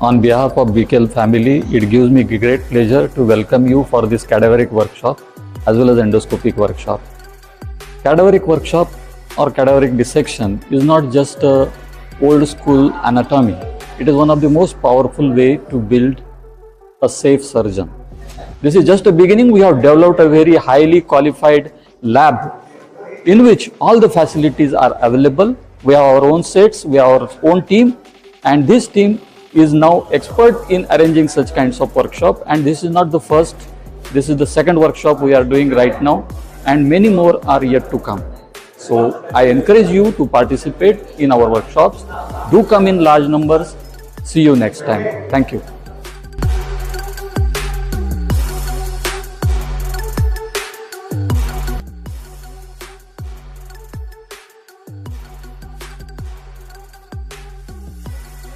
On behalf of BKL family, it gives me great pleasure to welcome you for this cadaveric workshop as well as endoscopic workshop. Cadaveric workshop or cadaveric dissection is not just a old school anatomy. It is one of the most powerful way to build a safe surgeon. This is just a beginning. We have developed a very highly qualified lab in which all the facilities are available. We have our own sets, we have our own team, and this team is now expert in arranging such kinds of workshop. And this is not the first, this is the second workshop we are doing right now, and many more are yet to come. So I encourage you to participate in our workshops. Do come in large numbers. See you next time. Thank you.